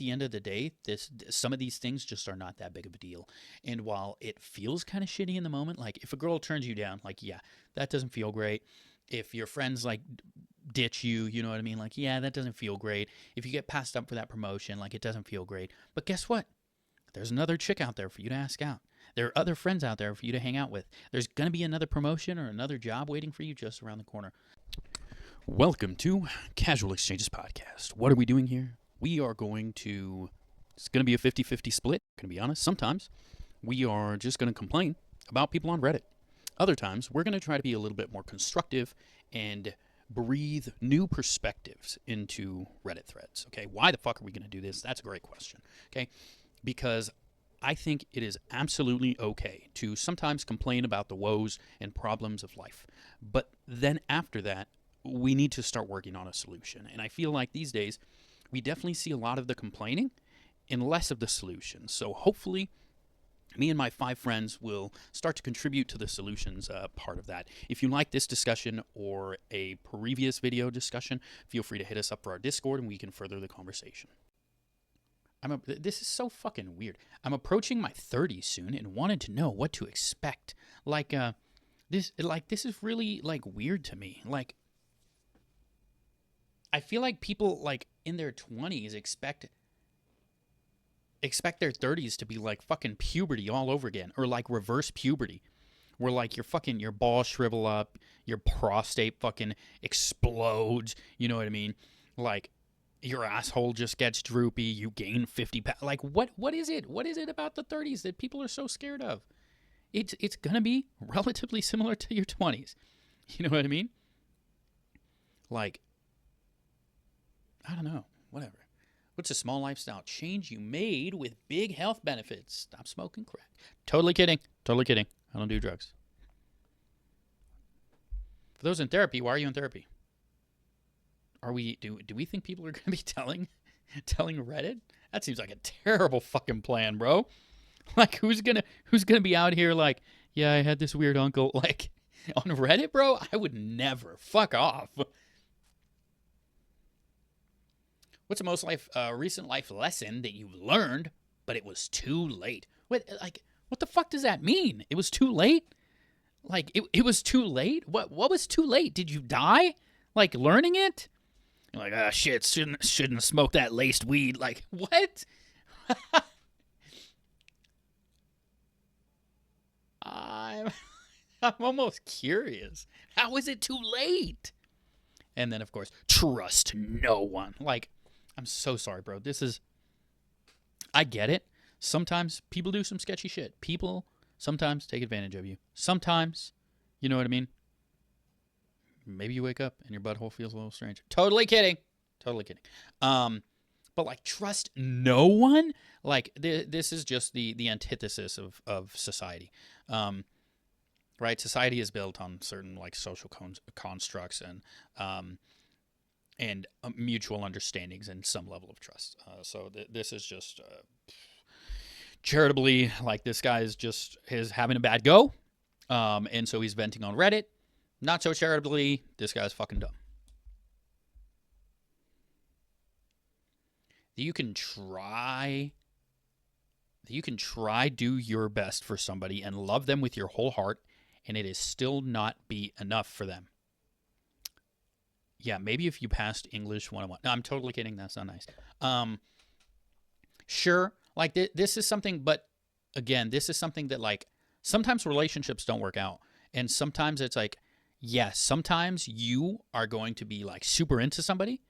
the end of the day, some of these things just are not that big of a deal. And while it feels kind of shitty in the moment, like if a girl turns you down, like, yeah, that doesn't feel great. If your friends like ditch you, you know what I mean? Like, yeah, that doesn't feel great. If you get passed up for that promotion, like, it doesn't feel great. But guess what? There's another chick out there for you to ask out. There are other friends out there for you to hang out with. There's going to be another promotion or another job waiting for you just around the corner. Welcome to Casual Exchanges Podcast. What are we doing here? It's going to be a 50-50 split, going to be honest. Sometimes we are just going to complain about people on Reddit. Other times, we're going to try to be a little bit more constructive and breathe new perspectives into Reddit threads. Okay, why the fuck are we going to do this? That's a great question. Okay, because I think it is absolutely okay to sometimes complain about the woes and problems of life. But then after that, we need to start working on a solution. And I feel like these days, we definitely see a lot of the complaining and less of the solutions. So hopefully, me and my 5 friends will start to contribute to the solutions part of that. If you like this discussion or a previous video discussion, feel free to hit us up for our Discord and we can further the conversation. This is so fucking weird. I'm approaching my 30s soon and wanted to know what to expect. This is really like weird to me. Like, I feel like people like in their 20s expect their 30s to be like fucking puberty all over again, or like reverse puberty, where like your balls shrivel up, your prostate fucking explodes, you know what I mean? Like your asshole just gets droopy, you gain 50 pounds. Like what is it? What is it about the 30s that people are so scared of? It's gonna be relatively similar to your 20s. You know what I mean? Like, I don't know, whatever. What's a small lifestyle change you made with big health benefits? Stop smoking crack. Totally kidding. Totally kidding. I don't do drugs. For those in therapy, why are you in therapy? Do we think people are going to be telling Reddit? That seems like a terrible fucking plan, bro. Like, who's gonna be out here like, yeah, I had this weird uncle, like, on Reddit, bro? I would never. Fuck off. What's the most recent life lesson that you've learned, but it was too late? What the fuck does that mean? It was too late? Like, it was too late? What was too late? Did you die? Like, learning it? You're like, shit, shouldn't have smoked that laced weed. Like, what? I'm almost curious. How is it too late? And then, of course, trust no one. Like, I'm so sorry, bro. I get it. Sometimes people do some sketchy shit. People sometimes take advantage of you. Sometimes, you know what I mean? Maybe you wake up and your butthole feels a little strange. Totally kidding. Totally kidding. But like, trust no one? Like, this is just the antithesis of society. Right? Society is built on certain like social constructs and mutual understandings and some level of trust. So this is just charitably, like, this guy is having a bad go, and so he's venting on Reddit. Not so charitably, this guy's fucking dumb. You can try do your best for somebody and love them with your whole heart, and it is still not be enough for them. Yeah, maybe if you passed English 101. No, I'm totally kidding. That's not nice. Sure, like this is something, but again, this is something that like sometimes relationships don't work out, and sometimes it's like, yes, sometimes you are going to be like super into somebody,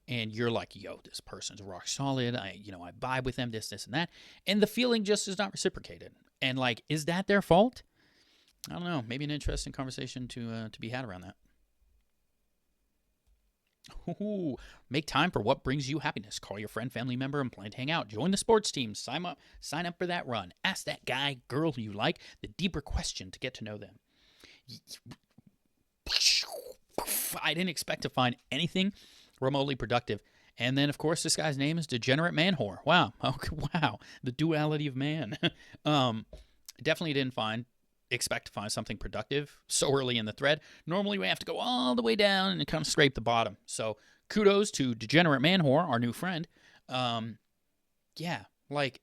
and you're like, yo, this person's rock solid. I vibe with them, this, and that, and the feeling just is not reciprocated. And like, is that their fault? I don't know. Maybe an interesting conversation to be had around that. Ooh, make time for what brings you happiness. Call your friend, family member, and plan to hang out. Join the sports team. Sign up for that run. Ask that guy, girl you like the deeper question to get to know them. I didn't expect to find anything remotely productive. And then, of course, this guy's name is Degenerate Man Whore. Wow. Okay, wow. The duality of man. Definitely didn't expect to find something productive so early in the thread. Normally we have to go all the way down and kind of scrape the bottom. So kudos to Degenerate Man Whore, our new friend. Yeah, like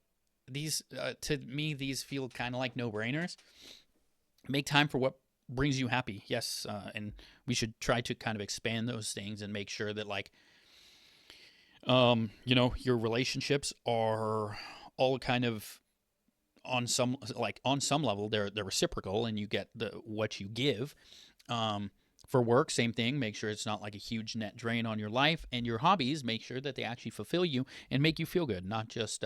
these to me these feel kind of like no-brainers. Make time for what brings you happy. Yes, and we should try to kind of expand those things and make sure that like your relationships are all kind of on some level they're reciprocal and you get the what you give. Um, for work, same thing. Make sure it's not like a huge net drain on your life, and your hobbies. Make sure that they actually fulfill you and make you feel good. Not just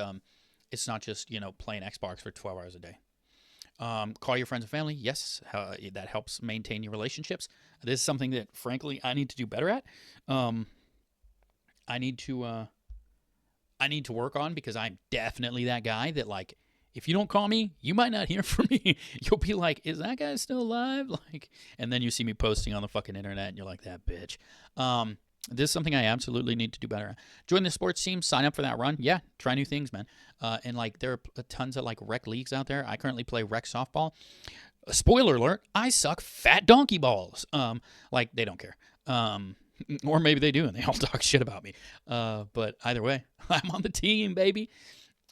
it's not just playing Xbox for 12 hours a day. Call your friends and family. Yes, that helps maintain your relationships. This is something that, frankly, I need to do better at. Um, I need to I need to work on because I'm definitely that guy that like if you don't call me, you might not hear from me. You'll be like, "Is that guy still alive?" Like, and then you see me posting on the fucking internet, and you're like, "That bitch." Um, this is something I absolutely need to do better at. Join the sports team, sign up for that run. Yeah, try new things, man. And like, there are tons of like rec leagues out there. I currently play rec softball. Spoiler alert: I suck fat donkey balls. Like they don't care. Or maybe they do, and they all talk shit about me. But either way, I'm on the team, baby.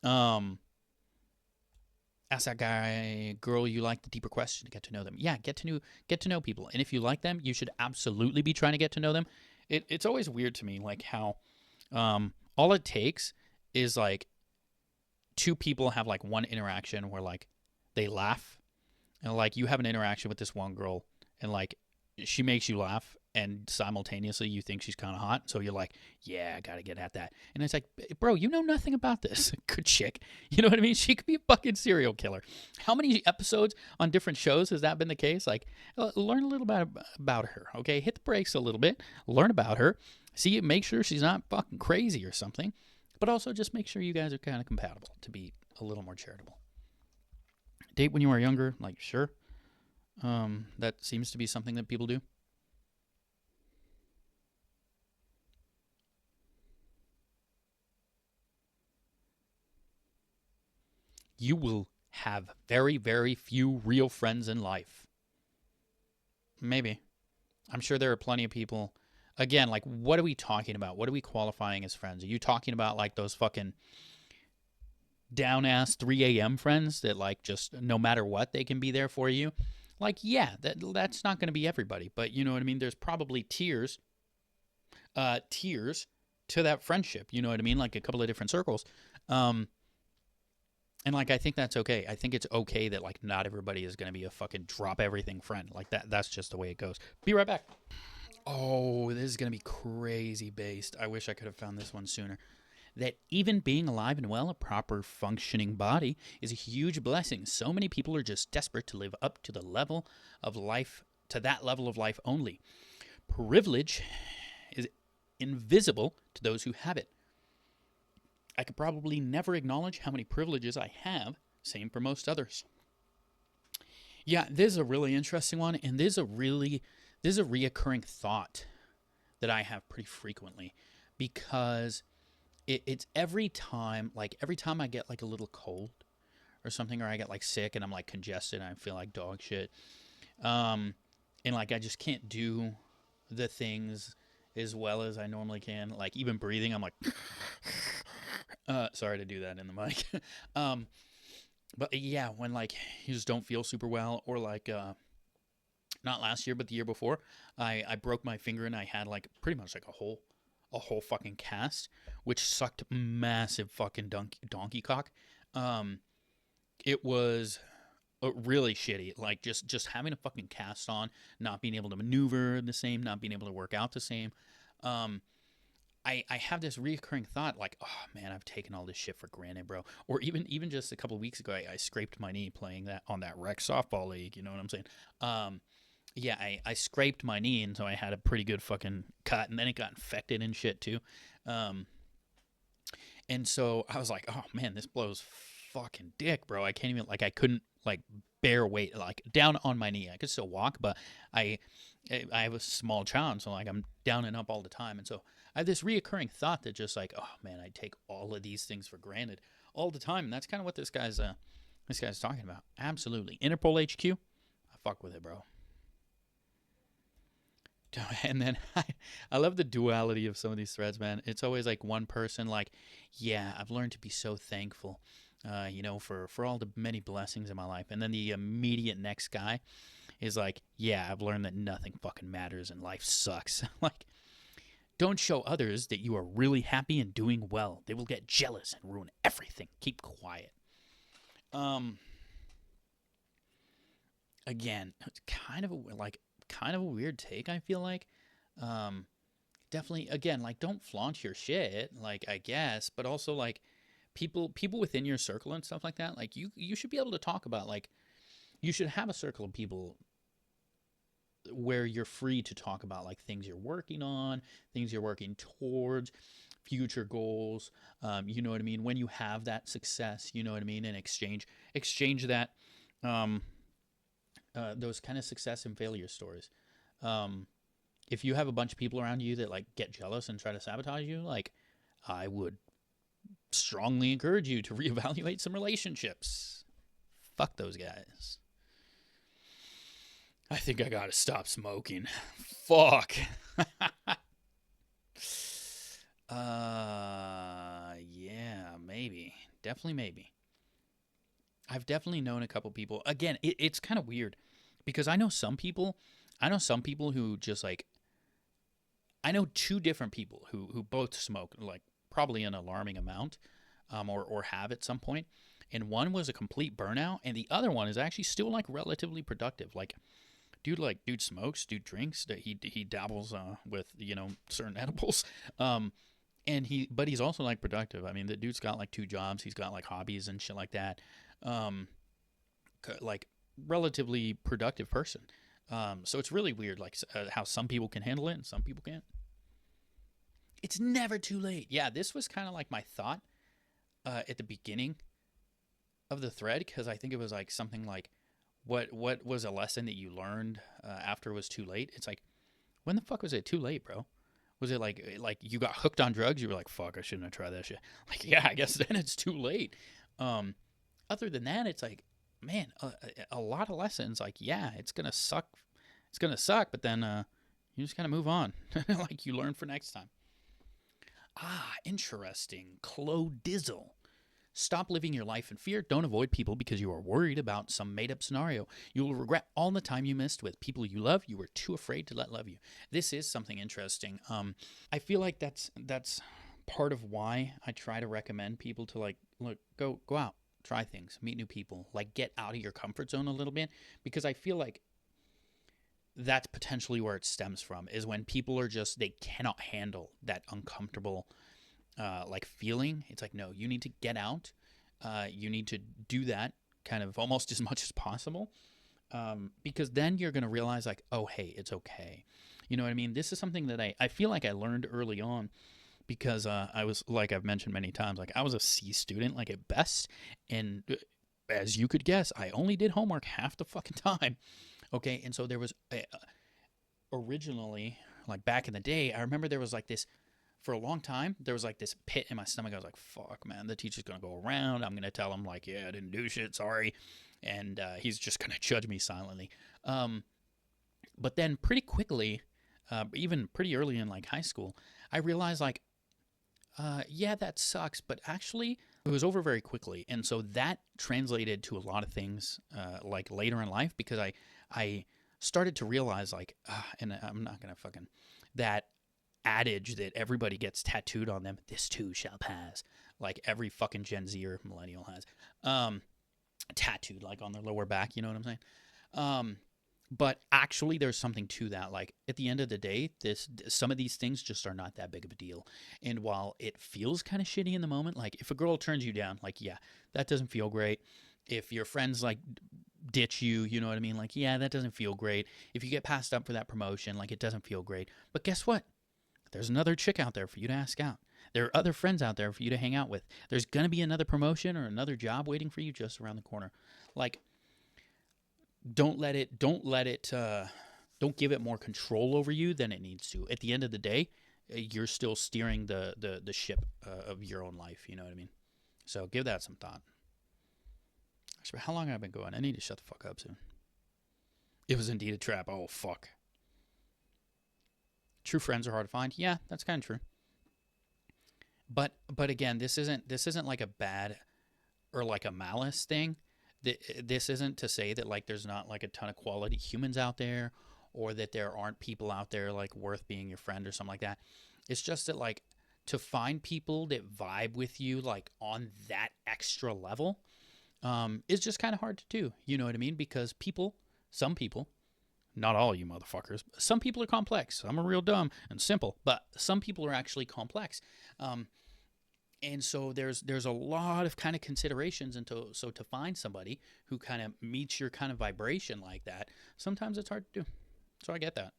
Um, Ask that guy, girl, you like the deeper question to get to know them. Yeah, get to know people, and if you like them, you should absolutely be trying to get to know them. It's always weird to me, like how all it takes is like two people have like one interaction where like they laugh and like you have an interaction with this one girl and like she makes you laugh and simultaneously you think she's kind of hot, so you're like, yeah, I gotta get at that. And it's like, bro, you know nothing about this. Good chick, you know what I mean? She could be a fucking serial killer. How many episodes on different shows has that been the case? Like, learn a little bit about her, okay? Hit the brakes a little bit, learn about her, see, make sure she's not fucking crazy or something, but also just make sure you guys are kind of compatible to be a little more charitable. Date when you were younger, like, sure. That seems to be something that people do. You will have very, very few real friends in life. Maybe. I'm sure there are plenty of people. Again, like, what are we talking about? What are we qualifying as friends? Are you talking about, like, those fucking down ass 3 a.m. friends that, like, just no matter what, they can be there for you? Like, yeah, that's not going to be everybody. But you know what I mean? There's probably tiers to that friendship. You know what I mean? Like a couple of different circles. Um, and like I think that's okay. I think it's okay that like not everybody is gonna be a fucking drop everything friend. Like that's just the way it goes. Be right back. Oh, this is gonna be crazy based. I wish I could have found this one sooner. That even being alive and well, a proper functioning body, is a huge blessing. So many people are just desperate to live up to the level of life, to that level of life only. Privilege is invisible to those who have it. I could probably never acknowledge how many privileges I have. Same for most others. Yeah, this is a really interesting one, and this is a reoccurring thought that I have pretty frequently because it's every time I get like a little cold or something, or I get like sick and I'm like congested and I feel like dog shit, um, and like I just can't do the things as well as I normally can. Like even breathing, I'm like, sorry to do that in the mic. um, but yeah, when like you just don't feel super well, or like not last year but the year before, I broke my finger and I had like pretty much like a whole fucking cast, which sucked massive fucking donkey cock. Um, it was really shitty. Like just having a fucking cast on, not being able to maneuver the same, not being able to work out the same. Um, I have this reoccurring thought like, oh man, I've taken all this shit for granted, bro. Or even just a couple of weeks ago, I scraped my knee playing that on that rec softball league. You know what I'm saying? Um, yeah, I scraped my knee, and so I had a pretty good fucking cut, and then it got infected and shit too. Um, and so I was like, oh man, this blows fucking dick, bro. I can't even like I couldn't like bear weight like down on my knee. I could still walk, but I I have a small child, so like I'm down and up all the time. And so I have this reoccurring thought that just like, oh man, I take all of these things for granted all the time. And that's kind of what this guy's talking about. Absolutely. Interpol HQ, I fuck with it, bro. And then I love the duality of some of these threads, man. It's always like one person, like, yeah, I've learned to be so thankful, for all the many blessings in my life. And then the immediate next guy is like, yeah, I've learned that nothing fucking matters and life sucks. Like, don't show others that you are really happy and doing well. They will get jealous and ruin everything. Keep quiet. Um, Again, it's kind of a weird take. I feel like, um, definitely again, like don't flaunt your shit. Like I guess, but also like people within your circle and stuff like that. Like you should be able to talk about like you should have a circle of people where you're free to talk about like things you're working on, things you're working towards, future goals. You know what I mean? When you have that success, you know what I mean, and exchange that, um, those kind of success and failure stories. Um, if you have a bunch of people around you that like get jealous and try to sabotage you, like I would strongly encourage you to reevaluate some relationships. Fuck those guys. I think I gotta stop smoking. Fuck. Yeah, maybe. Definitely, maybe. I've definitely known a couple people. Again, it's kind of weird because I know some people. I know some people who just like. I know two different people who both smoke like probably an alarming amount, or have at some point. And one was a complete burnout, and the other one is actually still like relatively productive. Dude smokes, dude drinks, that he dabbles with certain edibles, but he's also like productive. I mean, the dude's got like two jobs, he's got like hobbies and shit like that, um, like relatively productive person. So it's really weird, like how some people can handle it and some people can't. It's never too late. Yeah, this was kind of like my thought at the beginning of the thread because I think it was like something like, what was a lesson that you learned after it was too late? It's like, when the fuck was it too late, bro? Was it like you got hooked on drugs? You were like, fuck, I shouldn't have tried that shit. Like, yeah, I guess then it's too late. Um, Other than that, it's like, man, a lot of lessons. Like, yeah, it's gonna suck. It's gonna suck, but then you just gotta move on. Like you learn for next time. Ah, interesting. Clodizzle. Stop living your life in fear. Don't avoid people because you are worried about some made up scenario. You will regret all the time you missed with people you love. You were too afraid to let love you. This is something interesting. I feel like that's part of why I try to recommend people to like look go out, try things, meet new people, like get out of your comfort zone a little bit because I feel like that's potentially where it stems from is when people are just they cannot handle that uncomfortable like feeling. It's like, no, you need to get out. You need to do that kind of almost as much as possible, because then you're going to realize like, oh, hey, it's okay. You know what I mean? This is something that I feel like I learned early on because I was, like I've mentioned many times, like I was a C student, like at best. And as you could guess, I only did homework half the fucking time. Okay. And so there was originally, like back in the day, I remember there was like this for a long time, there was like this pit in my stomach. I was like, fuck, man, the teacher's going to go around. I'm going to tell him, like, yeah, I didn't do shit. Sorry. And he's just going to judge me silently. But then pretty quickly, even pretty early in like high school, I realized, like, yeah, that sucks. But actually, it was over very quickly. And so that translated to a lot of things like later in life because I started to realize, like, and I'm not going to fucking, that adage that everybody gets tattooed on them, this too shall pass, like every fucking Gen Z or millennial has, tattooed like on their lower back, you know what I'm saying? But actually there's something to that. Like at the end of the day, some of these things just are not that big of a deal. And while it feels kind of shitty in the moment, like if a girl turns you down, like, yeah, that doesn't feel great. If your friends like ditch you, you know what I mean? Like, yeah, that doesn't feel great. If you get passed up for that promotion, like it doesn't feel great. But guess what? There's another chick out there for you to ask out. There are other friends out there for you to hang out with. There's going to be another promotion or another job waiting for you just around the corner. Like, don't give it more control over you than it needs to. At the end of the day, you're still steering the ship of your own life. You know what I mean? So give that some thought. Actually, how long have I been going? I need to shut the fuck up soon. It was indeed a trap. Oh, fuck. True friends are hard to find. Yeah, that's kind of true. But again, this isn't like a bad or like a malice thing. This isn't to say that like there's not like a ton of quality humans out there, or that there aren't people out there like worth being your friend or something like that. It's just that like to find people that vibe with you like on that extra level is just kind of hard to do. You know what I mean? Because some people, not all you motherfuckers, some people are complex. Some are real dumb and simple, but some people are actually complex. Um, and so there's a lot of kind of considerations into so to find somebody who kind of meets your kind of vibration like that, sometimes it's hard to do. So I get that.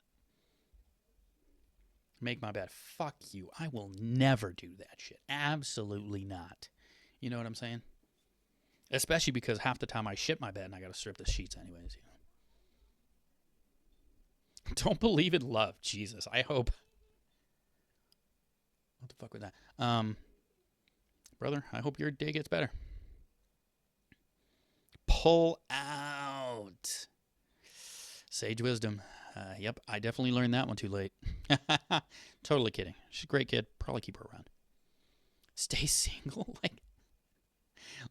Make my bed. Fuck you. I will never do that shit. Absolutely not. You know what I'm saying? Especially because half the time I shit my bed and I gotta strip the sheets anyways. You know? Don't believe in love. Jesus. I hope. What the fuck was that? Brother, I hope your day gets better. Pull out. Sage wisdom. Yep, I definitely learned that one too late. Totally kidding. She's a great kid. Probably keep her around. Stay single. Like,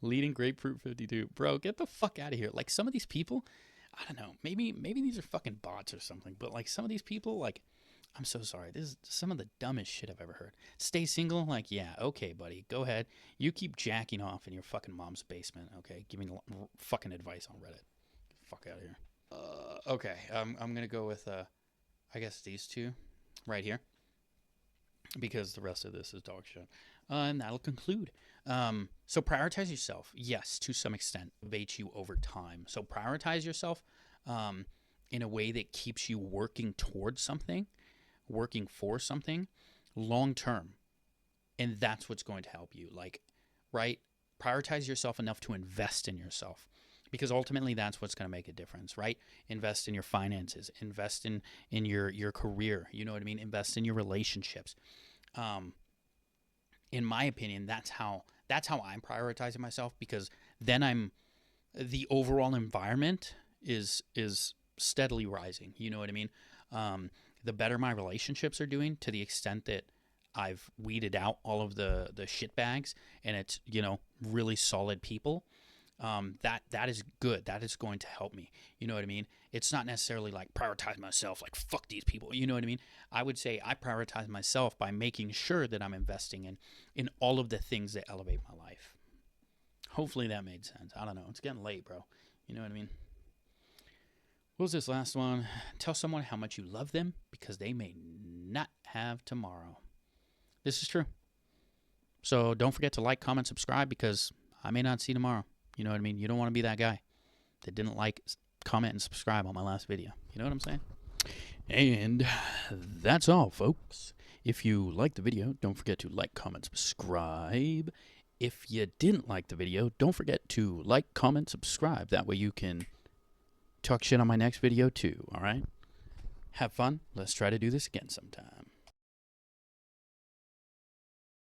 leading grapefruit 52. Bro, get the fuck out of here. Like, some of these people, I don't know. Maybe these are fucking bots or something. But like some of these people, like, I'm so sorry. This is some of the dumbest shit I've ever heard. Stay single? Like, yeah, okay, buddy. Go ahead. You keep jacking off in your fucking mom's basement, okay? Giving fucking advice on Reddit. Get the fuck out of here. Okay, I'm going to go with, I guess, these two right here. Because the rest of this is dog shit. And that'll conclude. So prioritize yourself. Yes, to some extent, elevate you over time. So prioritize yourself in a way that keeps you working towards something, working for something long term. And that's what's going to help you. Like, right? Prioritize yourself enough to invest in yourself. Because ultimately that's what's going to make a difference, right? Invest in your finances, invest in your career, you know what I mean? Invest in your relationships. In my opinion, that's how I'm prioritizing myself, because then the overall environment is steadily rising. You know what I mean? The better my relationships are doing, to the extent that I've weeded out all of the shit bags, and it's, you know, really solid people. That is good. That is going to help me. You know what I mean? It's not necessarily like prioritize myself, like fuck these people. You know what I mean? I would say I prioritize myself by making sure that I'm investing in all of the things that elevate my life. Hopefully that made sense. I don't know. It's getting late, bro. You know what I mean? What was this last one? Tell someone how much you love them, because they may not have tomorrow. This is true. So don't forget to like, comment, subscribe, because I may not see tomorrow. You know what I mean? You don't want to be that guy that didn't like, comment, and subscribe on my last video. You know what I'm saying? And that's all, folks. If you liked the video, don't forget to like, comment, subscribe. If you didn't like the video, don't forget to like, comment, subscribe. That way you can talk shit on my next video too, all right? Have fun. Let's try to do this again sometime.